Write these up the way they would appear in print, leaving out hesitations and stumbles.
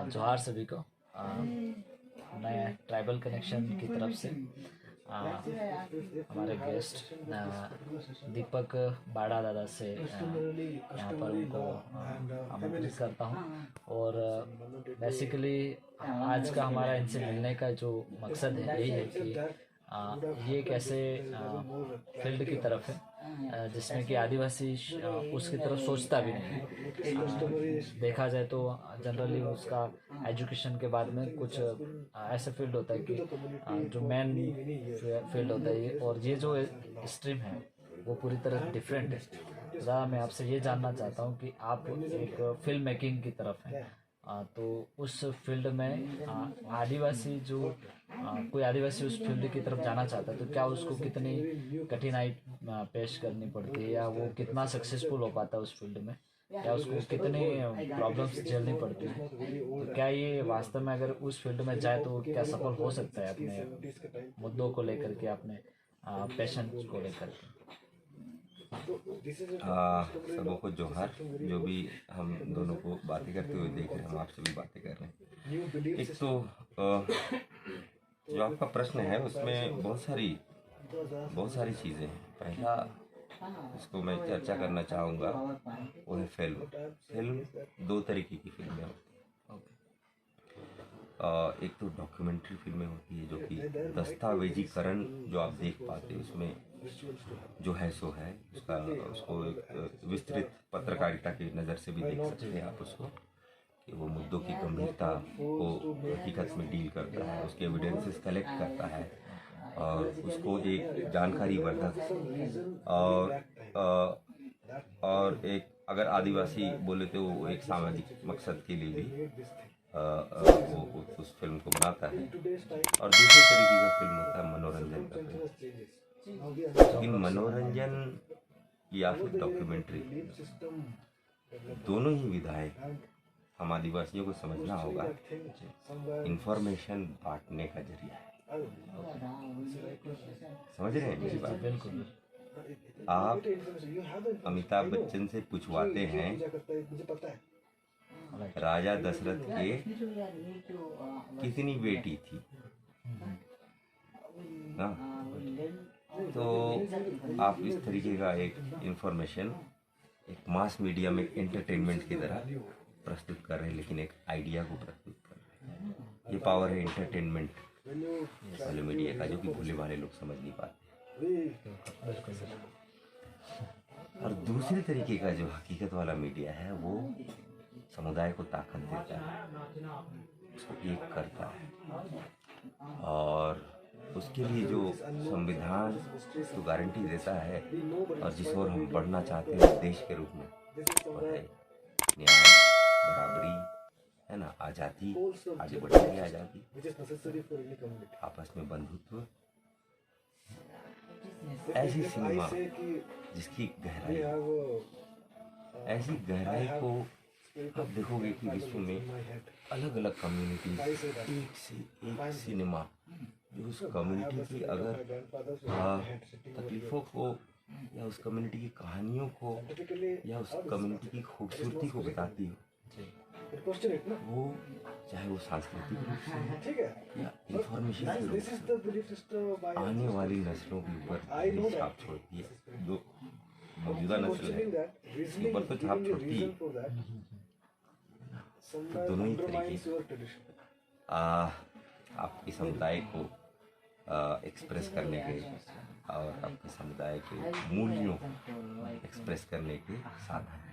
जोहार सभी को। मैं ट्राइबल कनेक्शन की तरफ से हमारे गेस्ट दीपक बाड़ा दादा से यहाँ पर उनको आमंत्रित करता हूँ। और बेसिकली आज का हमारा इनसे मिलने का जो मकसद है यही है कि ये एक ऐसे फील्ड की तरफ है जिसमें कि आदिवासी उसकी तरफ सोचता भी नहीं है। देखा जाए तो जनरली उसका एजुकेशन के बाद में कुछ ऐसा फील्ड होता है कि जो मेन फील्ड होता है और ये जो स्ट्रीम है वो पूरी तरह डिफरेंट है। तो मैं आपसे ये जानना चाहता हूँ कि आप एक फिल्म मेकिंग की तरफ हैं, तो उस फील्ड में आदिवासी जो कोई आदिवासी उस फील्ड की तरफ जाना चाहता है तो क्या उसको कितनी कठिनाई पेश करनी पड़ती है या वो कितना सक्सेसफुल हो पाता है उस फील्ड में, क्या उसको कितनी प्रॉब्लम्स झेलनी पड़ती है, तो क्या ये वास्तव में अगर उस फील्ड में जाए तो क्या सफल हो सकता है अपने मुद्दों को लेकर के, अपने पैशन को लेकर के। सबों को जोहार। जो भी हम दोनों को बातें करते हुए देख रहे हैं, हम आपसे भी बातें कर रहे हैं। एक तो जो आपका प्रश्न है उसमें बहुत सारी चीज़ें हैं। पहला इसको मैं चर्चा करना चाहूँगा वो है फिल्म। दो तरीके की फिल्में होती हैं। एक तो डॉक्यूमेंट्री फिल्में होती है जो कि दस्तावेजीकरण जो आप देख पाते हैं, उसमें जो है सो है, उसको एक विस्तृत पत्रकारिता की नज़र से भी देख सकते हैं आप उसको, कि वो मुद्दों की गंभीरता को हकीकत में डील करता है, उसके एविडेंसेस कलेक्ट करता है और उसको एक जानकारी वर्धक और एक अगर आदिवासी बोले तो वो एक सामाजिक मकसद के लिए भी वो उस फिल्म को बनाता है। और दूसरे तरीके का फिल्म होता है मनोरंजन का फिल्म। लेकिन मनोरंजन या फिर डॉक्यूमेंट्री, दोनों ही विधाएं हम आदिवासियों को समझना होगा इंफॉर्मेशन बांटने का जरिया है। समझ रहे हैं मेरी बात? बिल्कुल। आप अमिताभ बच्चन से पूछवाते हैं राजा दशरथ के कितनी बेटी थी ना, तो आप इस तरीके का एक इंफॉर्मेशन एक मास मीडिया में एंटरटेनमेंट की तरह प्रस्तुत कर रहे हैं, लेकिन एक आइडिया को प्रस्तुत कर रहे हैं। ये पावर है एंटरटेनमेंट वाले मीडिया का, जो कि भोले भाले लोग समझ नहीं पाते। और दूसरे तरीके का जो हकीकत वाला मीडिया है वो समुदाय को ताकत देता है, उसको एक करता है और उसके लिए जो संविधान तो गारंटी देता है और जिस ओर हम बढ़ना चाहते हैं देश के रूप में, वो है न्याय, बराबरी, है ना, आज़ादी, आगे बढ़ने की आज़ादी, आपस में बंधुत्व, ऐसी सिनेमा जिसकी गहराई, ऐसी गहराई को आप देखोगे कि विश्व में अलग अलग कम्युनिटी एक से एक सिनेमा जो उस कम्युनिटी की अगर तकलीफ़ों को या उस कम्युनिटी की कहानियों को या उस कम्युनिटी की खूबसूरती को बताती हो, वो चाहे वो सांस्कृतिक रूप से या इंफॉर्मेशन के रूप से आने वाली नस्लों के ऊपर छाप छोड़ती है। जो मौजूदा नस्ल है उसके ऊपर तो छाप छोड़ती है। तो दोनों ही तरीके आपके समुदाय को एक्सप्रेस करने के और आपके समुदाय के मूल्यों को एक्सप्रेस करने के साधन हैं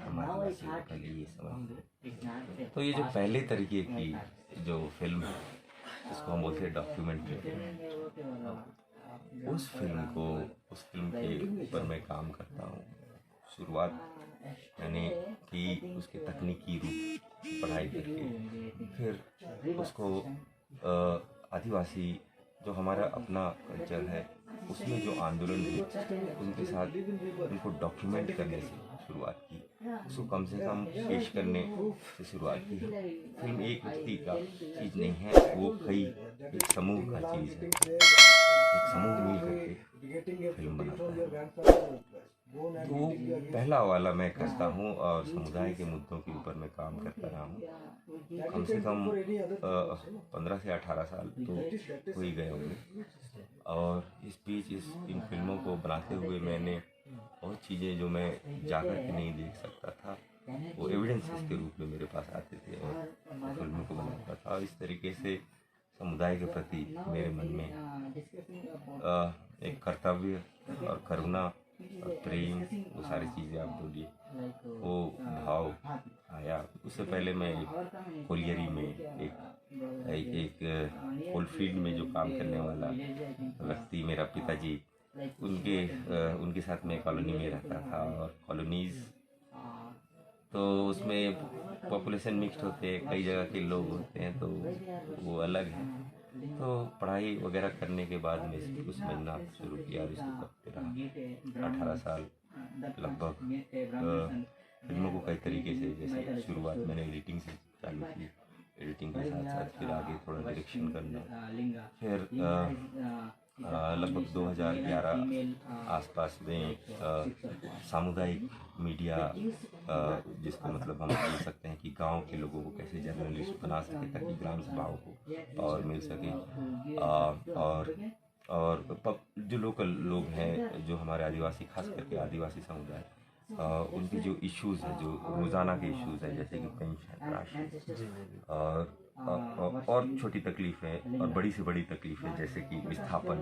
हमारे के लिए, ये समझते। तो ये जो पहले तरीके की जो फिल्म है जिसको हम बोलते हैं डॉक्यूमेंट्री फिल्म, उस फिल्म के ऊपर मैं काम करता हूँ। शुरुआत मैंने की उसके तकनीकी रूप पढ़ाई करके, फिर उसको आदिवासी जो हमारा अपना कल्चर है उसमें जो आंदोलन हुए उनके साथ उनको डॉक्यूमेंट करने से शुरुआत की, उसको कम से कम पेश करने से शुरुआत की। फिल्म एक व्यक्ति का चीज़ नहीं है, वो कई एक समूह का चीज़ है। एक समूह मिल करके फिल्म बनाता है। तो पहला वाला मैं करता हूँ और समुदाय के मुद्दों के ऊपर मैं काम करता रहा हूँ। कम से कम 15 से 18 साल तो हो ही गए होंगे। और इस बीच इन फिल्मों को बनाते हुए मैंने बहुत चीज़ें जो मैं जाकर के नहीं देख सकता था, वो एविडेंसेस के रूप में मेरे पास आते थे और फिल्मों को बनाता था। इस तरीके से समुदाय के प्रति मेरे मन में एक कर्तव्य और करुणा और प्रेम, वो सारी चीज़ें आप बोलिए, वो भाव आया। उससे पहले मैं एक कोलियरी में एक कोलफील्ड में जो काम करने वाला व्यक्ति, मेरा पिताजी, उनके साथ मैं कॉलोनी में रहता था। और कॉलोनीज तो उसमें पॉपुलेशन मिक्स्ड होते हैं, कई जगह के लोग होते हैं, तो वो अलग है। तो पढ़ाई वगैरह करने के बाद में इसको समझना शुरू किया। इसको 18 साल लगभग फिल्मों को कई तरीके से, जैसे शुरुआत मैंने एडिटिंग से चालू की, एडिटिंग के साथ साथ फिर आगे थोड़ा डायरेक्शन करना, फिर लगभग 2011 आसपास में सामुदायिक मीडिया, जिसको मतलब हम बोल सकते हैं कि गांव के लोगों को कैसे जर्नलिस्ट बना सके ताकि ग्राम सभाओं को पावर मिल सके। और जो लोकल लोग हैं, जो हमारे आदिवासी, खास करके आदिवासी समुदाय, उनके जो इश्यूज़ हैं, जो रोज़ाना के इश्यूज़ हैं, जैसे कि पेंशन राशि और छोटी तकलीफ़ें और बड़ी से बड़ी तकलीफ़ें, जैसे कि विस्थापन,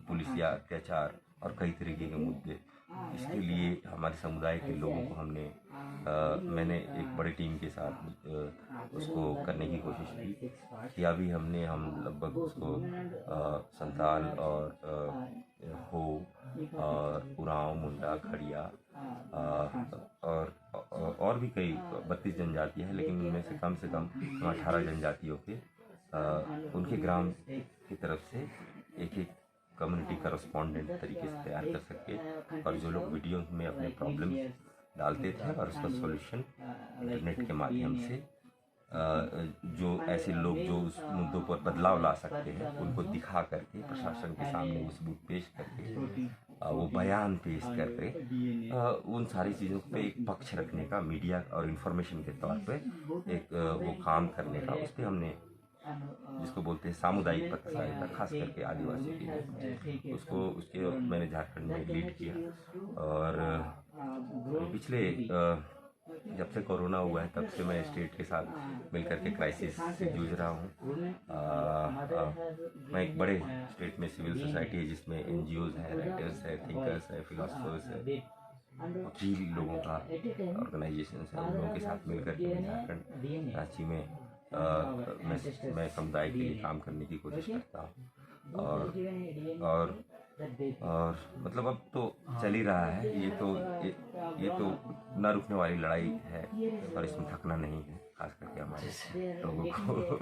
पुलिसिया अत्याचार और कई तरीके के मुद्दे। इसके लिए हमारे समुदाय के लोगों को मैंने एक बड़ी टीम के साथ उसको करने की कोशिश की। किया भी हम लगभग उसको संताल और हो और उरांव, मुंडा, खड़िया और भी कई 32 जनजातियाँ हैं, लेकिन उनमें से कम 18 जनजातियों के उनके ग्राम की तरफ से एक कम्युनिटी करस्पॉन्डेंट तरीके से तैयार कर सके, और जो लोग वीडियो में अपने प्रॉब्लम डालते थे और उसका सॉल्यूशन इंटरनेट के माध्यम से जो ऐसे लोग जो उस मुद्दों पर बदलाव ला सकते हैं, उनको दिखा करके प्रशासन के सामने वो सबूत पेश करके, वो बयान पेश करके, उन सारी चीज़ों पे एक पक्ष रखने का, मीडिया और इन्फॉर्मेशन के तौर पे एक वो काम करने का, उस पर हमने, जिसको बोलते हैं सामुदायिक पत्रकारिता, खास करके आदिवासी के लिए, उसके मैंने झारखंड में लीड किया। और पिछले जब से कोरोना हुआ है तब से मैं स्टेट के साथ मिलकर के क्राइसिस से जूझ रहा हूँ। मैं एक बड़े स्टेट में सिविल सोसाइटी है, जिसमें NGOs है, राइटर्स है, थिंकर्स है, फिलोसफर्स है, वकील लोगों का ऑर्गेनाइजेशन है, उन लोगों के साथ मिलकर के झारखंड रांची में मैं समुदाय के लिए काम करने की कोशिश करता हूँ। और मतलब अब तो चल ही रहा है, ये तो न रुकने वाली लड़ाई है, और इसमें थकना नहीं है, खास करके हमारे लोगों को।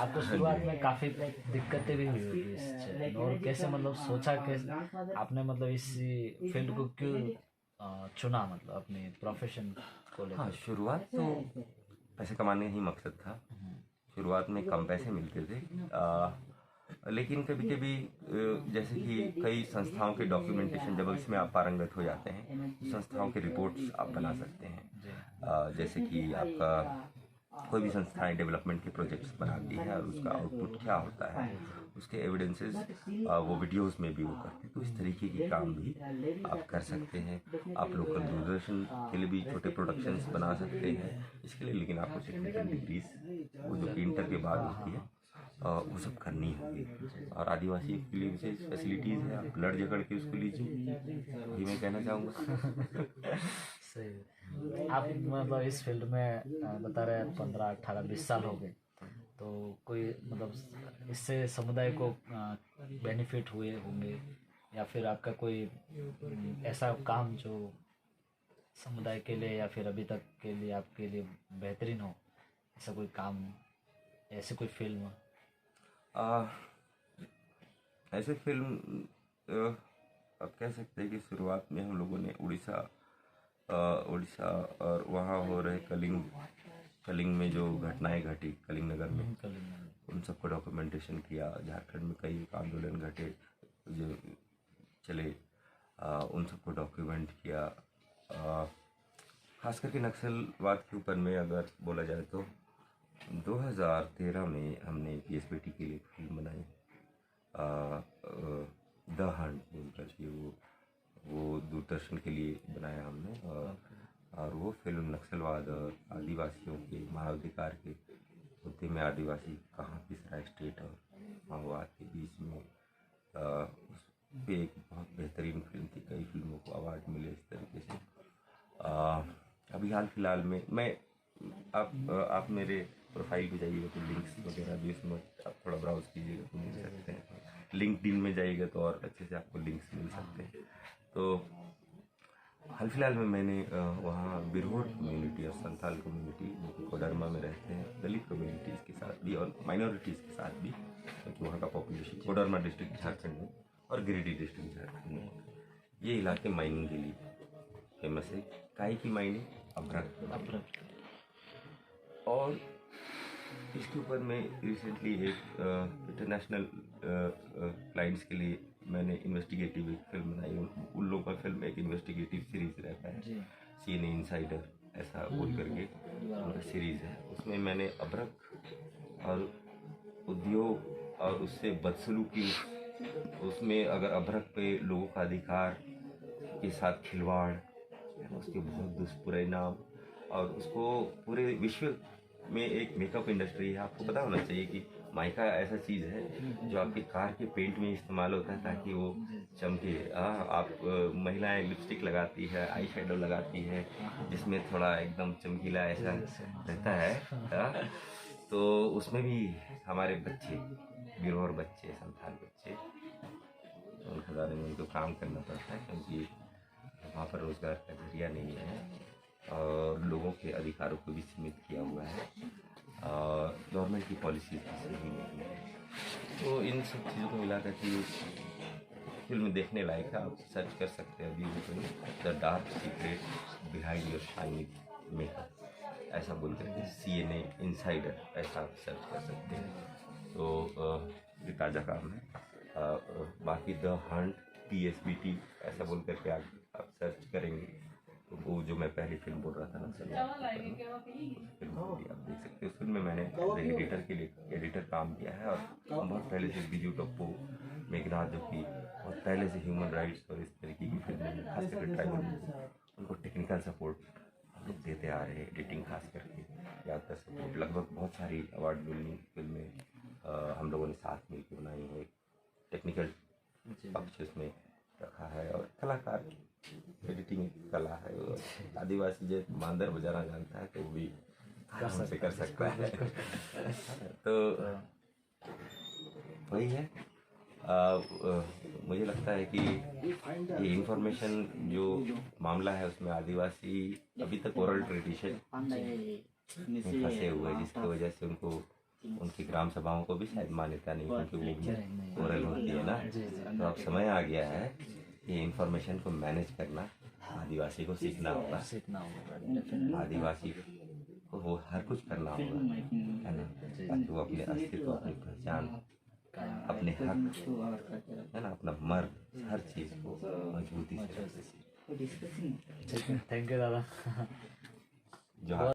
आपको शुरुआत में काफ़ी दिक्कतें भी हुई होगी इस क्षेत्र में, और कैसे मतलब सोचा, कैसे आपने मतलब इस फील्ड को क्यों चुना, मतलब अपने प्रोफेशन को लेकर? हाँ, शुरुआत तो पैसे कमाने ही मकसद था। शुरुआत में कम पैसे मिलते थे, लेकिन कभी कभी जैसे कि कई संस्थाओं के डॉक्यूमेंटेशन, जब इसमें आप पारंगत हो जाते हैं, संस्थाओं के रिपोर्ट्स आप बना सकते हैं। जैसे कि आपका कोई भी संस्थाएं डेवलपमेंट के प्रोजेक्ट्स बनाती है और उसका आउटपुट क्या होता है, उसके एविडेंसेस वो वीडियोस में भी वो करते हैं। तो इस तरीके के काम भी आप कर सकते हैं। आप लोकल दूरदर्शन के लिए भी छोटे प्रोडक्शंस बना सकते हैं इसके लिए, लेकिन आपको टेक्निकल डिग्रीज, वो जो इंटर के बाद होती है, वो सब करनी होगी। और आदिवासी के लिए विशेष फैसिलिटीज़ है, आप लड़ झगड़ के उसको लीजिए, वही मैं कहना चाहूँगा। सही। आप मतलब इस फील्ड में बता रहे हैं 15, 18, 20 साल हो गए, तो कोई मतलब इससे समुदाय को बेनिफिट हुए होंगे, या फिर आपका कोई ऐसा काम जो समुदाय के लिए या फिर अभी तक के लिए आपके लिए बेहतरीन हो, ऐसा कोई काम, ऐसे कोई फिल्म? ऐसे फिल्म आप कह सकते हैं कि शुरुआत में हम लोगों ने उड़ीसा और वहाँ हो रहे कलिंग कलिंग में जो घटनाएं घटी कलिंग नगर में, कलिंग उन सबको डॉक्यूमेंटेशन किया। झारखंड में कई आंदोलन घटे जो चले, उन सबको डॉक्यूमेंट किया। खास करके नक्सलवाद के ऊपर में अगर बोला जाए तो 2013 में हमने पीएसबीटी के लिए फिल्म बनाई, द हंट बोलकर के, वो दूरदर्शन के लिए बनाया हमने। और वो फिल्म नक्सलवाद और आदिवासियों के मानवाधिकार के मुद्दे में आदिवासी कहाँ पिस रहा है स्टेट और माओवाद के बीच में, उस पे एक बहुत बेहतरीन फिल्म थी। कई फिल्मों को अवार्ड मिले इस तरीके से। अभी हाल फिलहाल में मैं आप मेरे प्रोफाइल पे जाइएगा तो लिंक्स वगैरह भी उसमें आप थोड़ा ब्राउज कीजिएगा तो मिल सकते हैं। लिंक्डइन में जाइएगा तो और अच्छे से आपको लिंक्स मिल सकते हैं। तो हाल फिलहाल में मैंने वहाँ बिरहोर कम्युनिटी और संथाल कम्युनिटी जो कि कोडरमा में रहते हैं, दलित कम्युनिटीज़ के साथ भी और माइनॉरिटीज़ के साथ भी, क्योंकि वहाँ का पॉपुलेशन कोडरमा डिस्ट्रिक्ट झारखंड में और गिरिडीह डिस्ट्रिक्ट झारखंड में, ये इलाके माइनिंग के लिए फेमस है। काई की माइनिंग, अभ्रक। और इसके ऊपर मैं रिसेंटली एक इंटरनेशनल क्लाइंट्स के लिए मैंने इन्वेस्टिगेटिव एक फिल्म बनाई। उन लोगों का फिल्म एक इन्वेस्टिगेटिव सीरीज रहता है, सीएनए इनसाइडर ऐसा बोल करके उनका सीरीज़ है। उसमें मैंने अभ्रक और उद्योग और उससे बदसलूकी, उसमें अगर अभ्रक पे लोगों का अधिकार के साथ खिलवाड़, उसके बहुत दुष्परिणाम, और उसको पूरे विश्व में एक मेकअप इंडस्ट्री है। आपको पता होना चाहिए कि माइका ऐसा चीज़ है जो आपकी कार के पेंट में इस्तेमाल होता है ताकि वो चमके। आप महिलाएं लिपस्टिक लगाती है, आई शेडो लगाती है जिसमें थोड़ा एकदम चमकीला ऐसा रहता है। तो उसमें भी हमारे बच्चे, बिरहोर बच्चे, संथाल बच्चे, उनके बारे में उनको काम करना पड़ता है क्योंकि वहाँ पर रोज़गार का जरिया नहीं है और लोगों के अधिकारों को भी सीमित किया हुआ है और गवर्नमेंट की पॉलिसीज भी सही नहीं है। तो इन सब चीज़ों को मिला करके फिल्म देखने लायक है। आप सर्च कर सकते हैं अभी the dark secret behind your shiny makeup, ऐसा बोल करके सीएनए इनसाइडर ऐसा आप सर्च कर सकते हैं। तो ये ताज़ा काम है। बाकी द हंट पीएसबीटी ऐसा बोल करके आप सर्च करेंगे तो वो जो मैं पहली फिल्म बोल रहा था ना सर, फिल्म भी आप देख सकते हो। उस फिल्म में मैंने एडिटर के लिए एडिटर काम किया है और बहुत पहले से बिजू टप्पू, मेघनाथ, जो कि बहुत पहले से ह्यूमन राइट्स और इस तरीके की फिल्में खास करके ट्राइबल उनको टेक्निकल सपोर्ट हम लोग देते आ रहे हैं। एडिटिंग खास करके ज़्यादातर सपोर्ट, लगभग बहुत सारी अवार्ड विनिंग फिल्में हम लोगों ने साथ मिलकर बनाई है। टेक्निकल पक्ष उसमें रखा है और कलाकार एडिटिंग कला है। आदिवासी जो मांदर बजाना जानता है तो वो भी आराम से कर सकता है। तो वही है। मुझे लगता है कि ये इंफॉर्मेशन जो मामला है उसमें आदिवासी अभी तक ओरल ट्रेडिशन में फंसे हुए हैं, जिसकी वजह से उनको उनकी ग्राम सभाओं को भी शायद मान्यता नहीं क्योंकि वो भी ओरल होती है ना। तो अब समय आ गया है ये इंफॉर्मेशन को मैनेज करना आदिवासी को सीखना होगा। आदिवासी को वो हर कुछ करना होगा, है ना, ताकि वो अपने अस्तित्व, अपनी पहचान, अपने हक, है ना, अपना मर्द, हर चीज़ को मजबूती से। थैंक यू दादा। जो